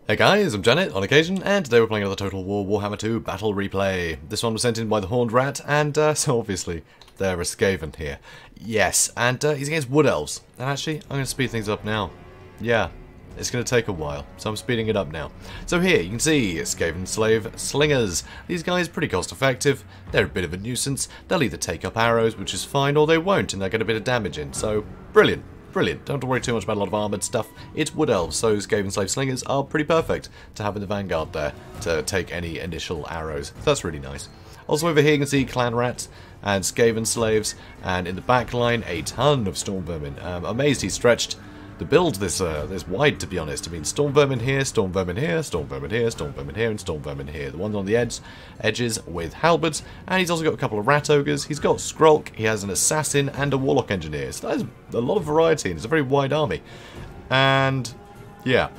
Hey guys, I'm JanetOnOccasion, and today we're playing another Total War Warhammer II Battle Replay. This one was sent in by the Horned Rat, and so obviously they're a Skaven here. Yes, and he's against Wood Elves. And actually, I'm going to speed things up now. Yeah, it's going to take a while, so I'm speeding it up now. So here, you can see Skaven Slave Slingers. These guys are pretty cost effective, they're a bit of a nuisance, they'll either take up arrows, which is fine, or they won't, and they'll get a bit of damage in, so brilliant. Brilliant. Don't have to worry too much about a lot of armoured stuff. It's Wood Elves, so Skaven Slave Slingers are pretty perfect to have in the vanguard there to take any initial arrows. So that's really nice. Also over here you can see Clan Rats and Skaven Slaves, and in the back line a ton of Storm Vermin. Amazed he stretched the build this wide, to be honest. I mean, Storm Vermin here, Storm Vermin here, Storm Vermin here, Storm Vermin here, and Storm Vermin here. The ones on the edges with halberds, and he's also got a couple of Rat Ogres. He's got Skrulk, he has an Assassin, and a Warlock Engineer. So that is a lot of variety, and it's a very wide army. And, yeah.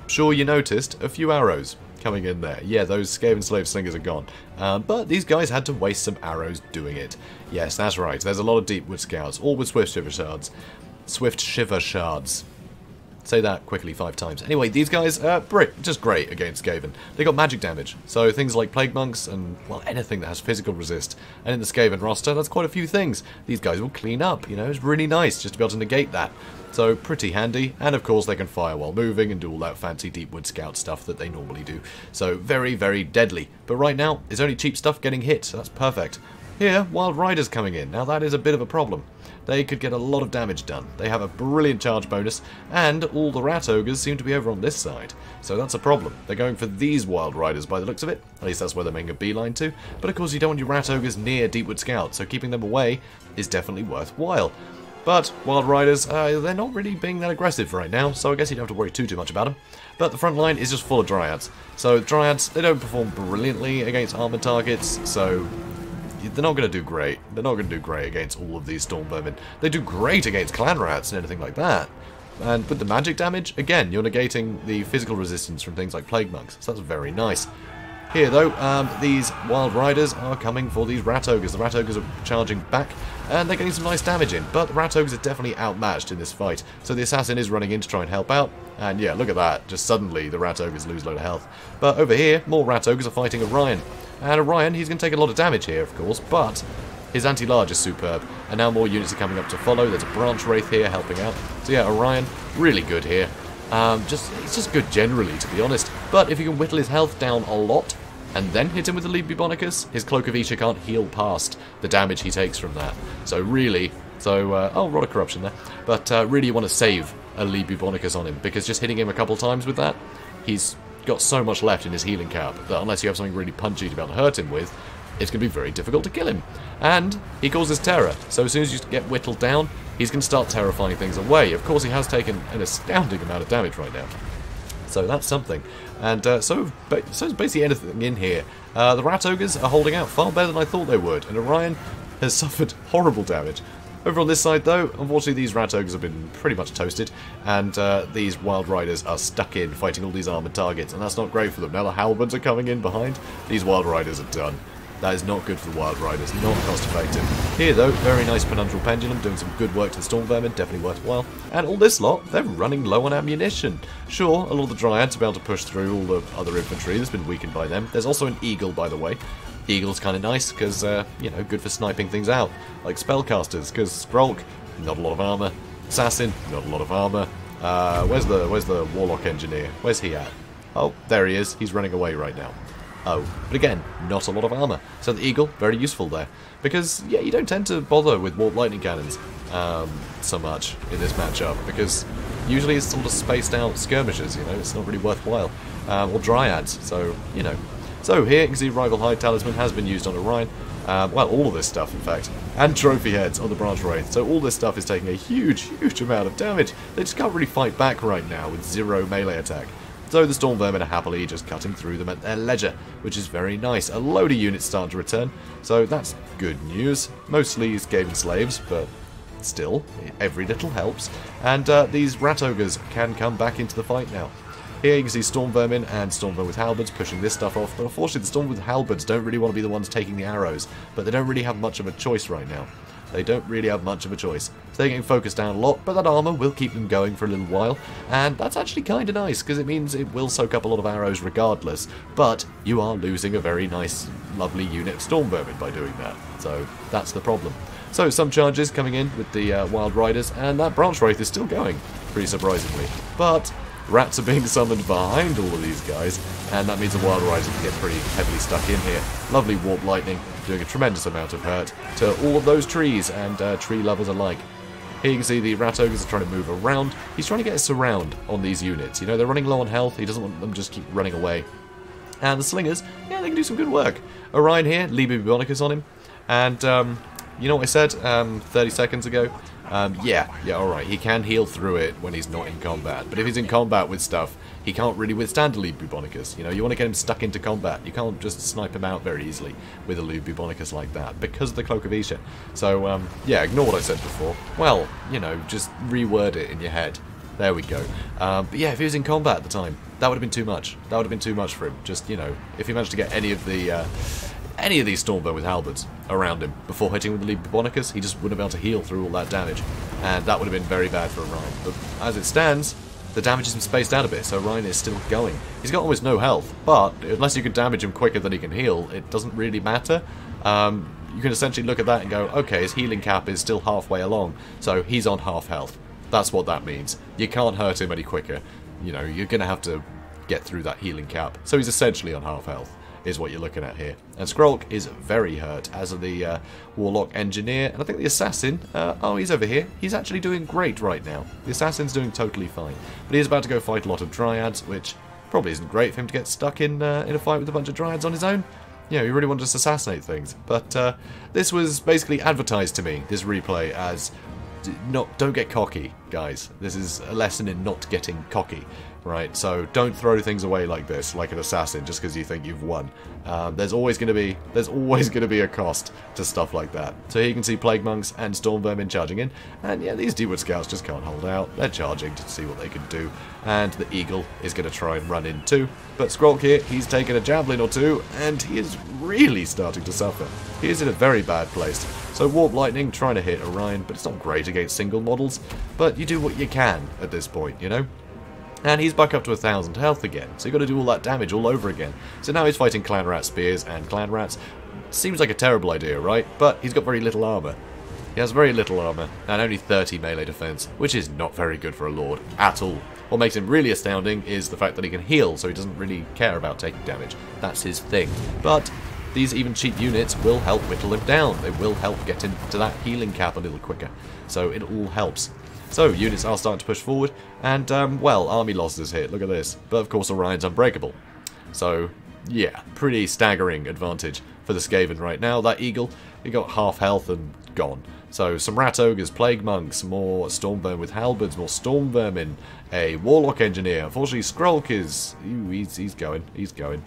Sure you noticed a few arrows coming in there. Yeah, those Skaven Slave Slingers are gone. But these guys had to waste some arrows doing it. Yes, that's right. There's a lot of Deepwood Scouts, all with Swift Shiver Shards. Swift Shiver Shards. Say that quickly 5 times. Anyway, these guys are just great against Skaven. They got magic damage, so things like Plague Monks and, well, anything that has physical resist. And in the Skaven roster, that's quite a few things. These guys will clean up, you know, it's really nice just to be able to negate that. So, pretty handy, and of course they can fire while moving and do all that fancy Deepwood Scout stuff that they normally do. So, very, very deadly. But right now, it's only cheap stuff getting hit, so that's perfect. Here, Wild Riders coming in. Now that is a bit of a problem. They could get a lot of damage done. They have a brilliant charge bonus, and all the Rat Ogres seem to be over on this side. So that's a problem. They're going for these Wild Riders by the looks of it. At least that's where they're making a beeline to. But of course you don't want your Rat Ogres near Deepwood Scouts, so keeping them away is definitely worthwhile. But Wild Riders, they're not really being that aggressive right now, so I guess you don't have to worry too much about them. But the front line is just full of Dryads. So Dryads, they don't perform brilliantly against armored targets, so they're not going to do great. They're not going to do great against all of these Storm Vermin. They do great against Clan Rats and anything like that. And with the magic damage, again, you're negating the physical resistance from things like Plague Monks. So that's very nice. Here, though, these Wild Riders are coming for these Rat Ogres. The Rat Ogres are charging back, and they're getting some nice damage in. But the Rat Ogres are definitely outmatched in this fight. So the Assassin is running in to try and help out. And yeah, look at that. Just suddenly, the Rat Ogres lose a load of health. But over here, more Rat Ogres are fighting Orion. And Orion, he's going to take a lot of damage here, of course, but his anti-large is superb. And now more units are coming up to follow. There's a Branch Wraith here helping out. So yeah, Orion, really good here. It's just good generally, to be honest. But if you can whittle his health down a lot, and then hit him with the Lead Bubonicus, his Cloak of Isha can't heal past the damage he takes from that. So really, oh, Rod of Corruption there. But really you want to save a Lead Bubonicus on him, because just hitting him a couple times with that, he's got so much left in his healing cap that unless you have something really punchy to be able to hurt him with, it's going to be very difficult to kill him. And he causes terror, so as soon as you get whittled down, he's going to start terrifying things away. Of course, he has taken an astounding amount of damage right now. So that's something. And so is basically anything in here. The Rat Ogres are holding out far better than I thought they would, and Orion has suffered horrible damage. Over on this side, though, unfortunately these Rat Ogres have been pretty much toasted, and these Wild Riders are stuck in fighting all these armoured targets, and that's not great for them. Now the Halberds are coming in behind. These Wild Riders are done. That is not good for the Wild Riders, not cost effective. Here, though, very nice Penundral Pendulum, doing some good work to the Storm Vermin, definitely worthwhile. And all this lot, they're running low on ammunition. Sure, a lot of the Dryads are able to push through all the other infantry that's been weakened by them. There's also an Eagle, by the way. Eagle's kind of nice, because, you know, good for sniping things out. Like Spellcasters, because Skrulk, not a lot of armour. Assassin, not a lot of armour. Where's the Warlock Engineer? Where's he at? Oh, there he is. He's running away right now. Oh, but again, not a lot of armour. So the Eagle, very useful there. Because, yeah, you don't tend to bother with Warp Lightning Cannons so much in this matchup. Because usually it's sort of spaced out skirmishers, you know, it's not really worthwhile. Or Dryads, so, you know. So here you can see Rival Hide Talisman has been used on Orion. Well, all of this stuff, in fact. And Trophy Heads on the Branch Wraith. So all this stuff is taking a huge, huge amount of damage. They just can't really fight back right now with 0 melee attack. So the Storm Vermin are happily just cutting through them at their leisure, which is very nice. A load of units starting to return, so that's good news. Mostly Skaven slaves, but still, every little helps. And these Rat Ogres can come back into the fight now. Here you can see Storm Vermin and Storm Vermin with Halberds pushing this stuff off, but unfortunately the Storm with Halberds don't really want to be the ones taking the arrows, but they don't really have much of a choice right now. They don't really have much of a choice. So they're getting focused down a lot, but that armor will keep them going for a little while, and that's actually kind of nice, because it means it will soak up a lot of arrows regardless, but you are losing a very nice, lovely unit of Storm Vermin by doing that. So that's the problem. So some charges coming in with the Wild Riders, and that Branch Wraith is still going, pretty surprisingly. But rats are being summoned behind all of these guys, and that means the Wild Riders can get pretty heavily stuck in here. Lovely Warp Lightning, doing a tremendous amount of hurt to all of those trees and tree lovers alike. Here you can see the Rat Ogres are trying to move around. He's trying to get a surround on these units. You know, they're running low on health. He doesn't want them to just keep running away. And the Slingers, yeah, they can do some good work. Orion here, Liber Bubonicus on him. And, you know what I said 30 seconds ago? Yeah, alright, he can heal through it when he's not in combat. But if he's in combat with stuff, he can't really withstand a Lube Bubonicus. You know, you want to get him stuck into combat. You can't just snipe him out very easily with a Lube Bubonicus like that, because of the Cloak of Isha. So, yeah, ignore what I said before. Well, you know, just reword it in your head. There we go. But yeah, if he was in combat at the time, that would have been too much. That would have been too much for him. Just, you know, if he managed to get any of these Stormburn with halberds around him before hitting with the Lube Bubonicus, he just wouldn't have been able to heal through all that damage. And that would have been very bad for Orion. But as it stands, the damage has been spaced out a bit, so Orion is still going. He's got almost no health, but unless you can damage him quicker than he can heal, it doesn't really matter. You can essentially look at that and go, okay, his healing cap is still halfway along, so he's on half health. That's what that means. You can't hurt him any quicker. You know, you're going to have to get through that healing cap. So he's essentially on half health, is what you're looking at here. And Skrulk is very hurt, as are the Warlock Engineer, and I think the Assassin, oh, he's over here. He's actually doing great right now. The Assassin's doing totally fine. But he's about to go fight a lot of Dryads, which probably isn't great for him to get stuck in a fight with a bunch of Dryads on his own. You know, he really wanted to just assassinate things. But this was basically advertised to me, this replay, as don't get cocky, guys. This is a lesson in not getting cocky, right? So don't throw things away like this, like an assassin, just because you think you've won. There's always going to be a cost to stuff like that. So here you can see Plague Monks and Storm Vermin charging in, and yeah, these D-Wood Scouts just can't hold out. They're charging to see what they can do, and the Eagle is going to try and run in too. But Skrulk here, he's taken a javelin or two, and he is really starting to suffer. He is in a very bad place. So Warp Lightning trying to hit Orion, but it's not great against single models. But you do what you can at this point, you know? And he's back up to 1,000 health again, so you've got to do all that damage all over again. So now he's fighting Clan Rat Spears and Clan Rats. Seems like a terrible idea, right? But he's got very little armor. He has very little armor, and only 30 melee defense, which is not very good for a Lord at all. What makes him really astounding is the fact that he can heal, so he doesn't really care about taking damage. That's his thing. But these even cheap units will help whittle him down. They will help get him to that healing cap a little quicker. So it all helps. So units are starting to push forward, and well, army losses hit. Look at this. But of course Orion's unbreakable. So yeah, pretty staggering advantage for the Skaven right now. That Eagle, he got half health and gone. So some Rat Ogres, Plague Monks, more Stormvermin with Halberds, more Storm Vermin, a Warlock Engineer. Unfortunately, Skrulk is... Ooh, he's going. He's going.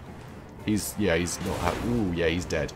He's not... Ooh, yeah, he's dead.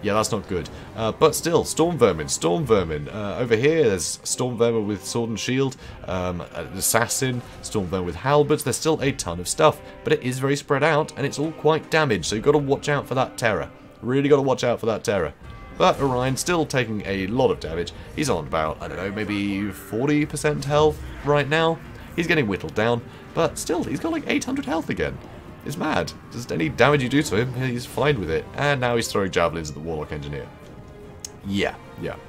Yeah, that's not good. But still, Storm Vermin. Over here, there's Storm Vermin with Sword and Shield, an Assassin, Storm Vermin with Halberds. There's still a ton of stuff, but it is very spread out, and it's all quite damaged, so you've got to watch out for that terror. Really got to watch out for that terror. But Orion's still taking a lot of damage. He's on about, I don't know, maybe 40% health right now. He's getting whittled down, but still, he's got like 800 health again. It's mad. Just any damage you do to him, he's fine with it. And now he's throwing javelins at the Warlock Engineer. Yeah.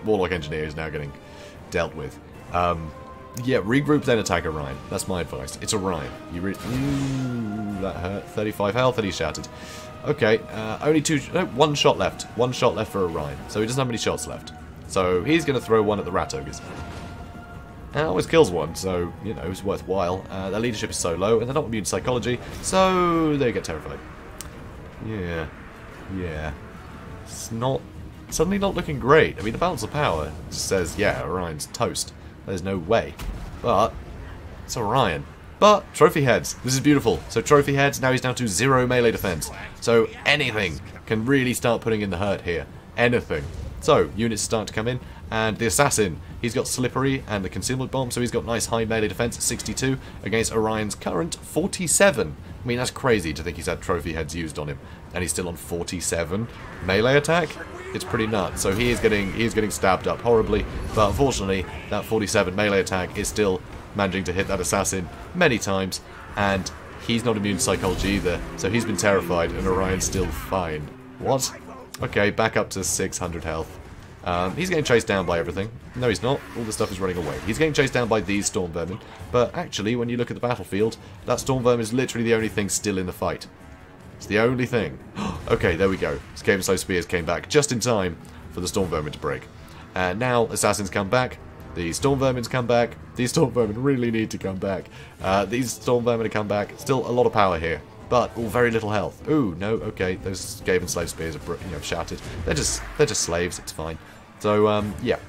Warlock Engineer is now getting dealt with. Yeah, regroup then attack Orion. That's my advice. It's Orion. Ooh, that hurt. 35 health and he's shattered. Okay, only one shot left. One shot left for Orion. So he doesn't have many shots left. So he's going to throw one at the Rat Ogres. And always kills one, so, you know, it's worthwhile. Their leadership is so low, and they're not immune to psychology, so they get terrified. Yeah. It's not... suddenly not looking great. I mean, the balance of power just says, yeah, Orion's toast. There's no way. But, it's Orion. But, trophy heads. This is beautiful. So, trophy heads, now he's down to 0 melee defense. So, anything can really start putting in the hurt here. Anything. So, units start to come in, and the Assassin, he's got Slippery and the Concealment Bomb, so he's got nice high melee defense at 62 against Orion's current 47. I mean, that's crazy to think he's had trophy heads used on him, and he's still on 47 melee attack. It's pretty nuts. So he is getting stabbed up horribly, but unfortunately that 47 melee attack is still managing to hit that assassin many times, and he's not immune to psychology either, so he's been terrified, and Orion's still fine. What? Okay, back up to 600 health. He's getting chased down by everything. No, he's not. All the stuff is running away. He's getting chased down by these storm vermin, but actually, when you look at the battlefield, that storm vermin is literally the only thing still in the fight. It's the only thing. Okay, there we go. Skaven Slow Spears came back just in time for the storm vermin to break. And now assassins come back. The storm vermins come back. These storm vermin really need to come back. These storm vermin to come back. Still a lot of power here, but all very little health. Ooh, no, okay. Those Skaven Slave Spears are shattered. They're just slaves. It's fine. So yeah,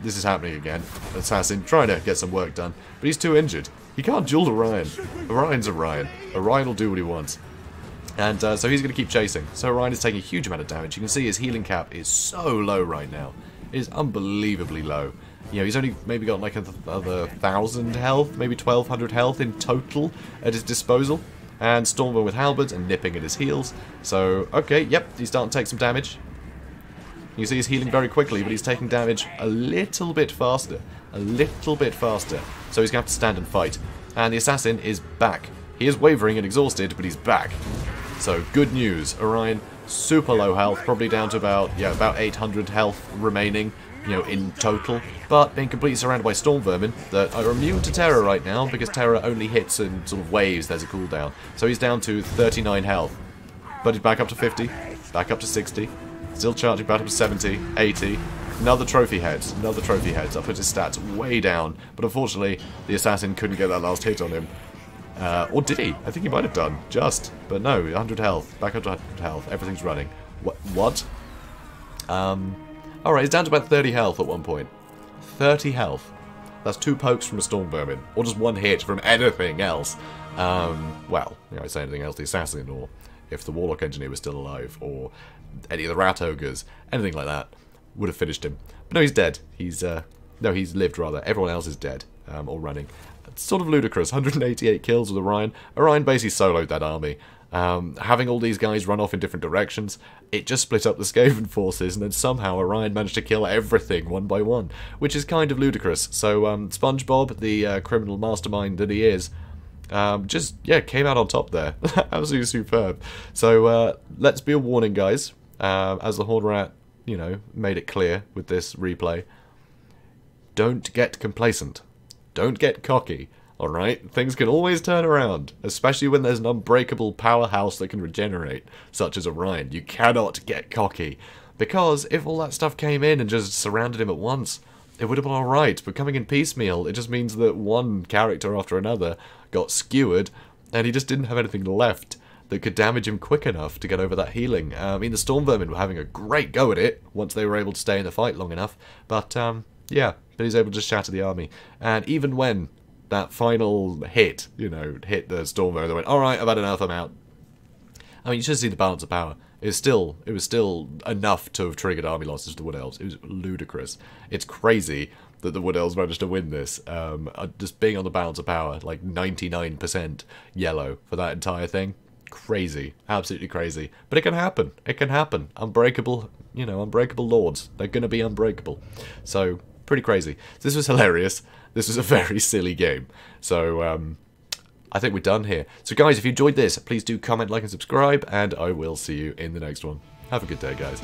this is happening again. Assassin trying to get some work done, but he's too injured. He can't duel Orion. Orion's Orion. Orion will do what he wants. And so he's going to keep chasing. So Orion is taking a huge amount of damage. You can see his healing cap is so low right now. It is unbelievably low. You know, he's only maybe got like another 1,000 health, maybe 1,200 health in total at his disposal. And Stormborn with halberds and nipping at his heels. So, okay, yep, he's starting to take some damage. You see he's healing very quickly, but he's taking damage a little bit faster. A little bit faster. So he's going to have to stand and fight. And the assassin is back. He is wavering and exhausted, but he's back. So, good news. Orion, super low health, probably down to about 800 health remaining, you know, in total. But being completely surrounded by storm vermin that are immune to terror right now, because terror only hits in sort of waves, there's a cooldown. So he's down to 39 health. But he's back up to 50, back up to 60, still charging back up to 70, 80. Another trophy heads. I'll put his stats way down, but unfortunately, the assassin couldn't get that last hit on him. Or did he? I think he might have done. Just. But no, 100 health. Back up to 100 health. Everything's running. What? Alright, he's down to about 30 health at one point. 30 health. That's 2 pokes from a storm vermin. Or just 1 hit from anything else. Well, you know, I say anything else, the assassin, or if the warlock engineer was still alive, or any of the rat ogres, anything like that, would have finished him. But no, he's dead. No, he's lived, rather. Everyone else is dead, or running. It's sort of ludicrous. 188 kills with Orion. Orion basically soloed that army. Having all these guys run off in different directions, it just split up the Skaven forces, and then somehow Orion managed to kill everything one by one, which is kind of ludicrous. So SpongeBob, the criminal mastermind that he is, came out on top there. Absolutely superb. So let's be a warning, guys, as the Horned Rat, you know, made it clear with this replay. Don't get complacent. Don't get cocky, alright? Things can always turn around, especially when there's an unbreakable powerhouse that can regenerate, such as Orion. You cannot get cocky, because if all that stuff came in and just surrounded him at once, it would have been alright, but coming in piecemeal, it just means that one character after another got skewered, and he just didn't have anything left that could damage him quick enough to get over that healing. I mean, the Storm Vermin were having a great go at it, once they were able to stay in the fight long enough, but, yeah, but he's able to shatter the army. And even when that final hit, you know, hit the Storm Vermin, they went, alright, I've had enough, I'm out. I mean, you should see the balance of power. It was still enough to have triggered army losses to the Wood Elves. It was ludicrous. It's crazy that the Wood Elves managed to win this. Just being on the balance of power, like 99% yellow for that entire thing. Crazy. Absolutely crazy. But it can happen. It can happen. Unbreakable, you know, unbreakable lords. They're going to be unbreakable. So, pretty crazy. This was hilarious. This was a very silly game. So, I think we're done here. So guys, if you enjoyed this, please do comment, like, and subscribe, and I will see you in the next one. Have a good day, guys.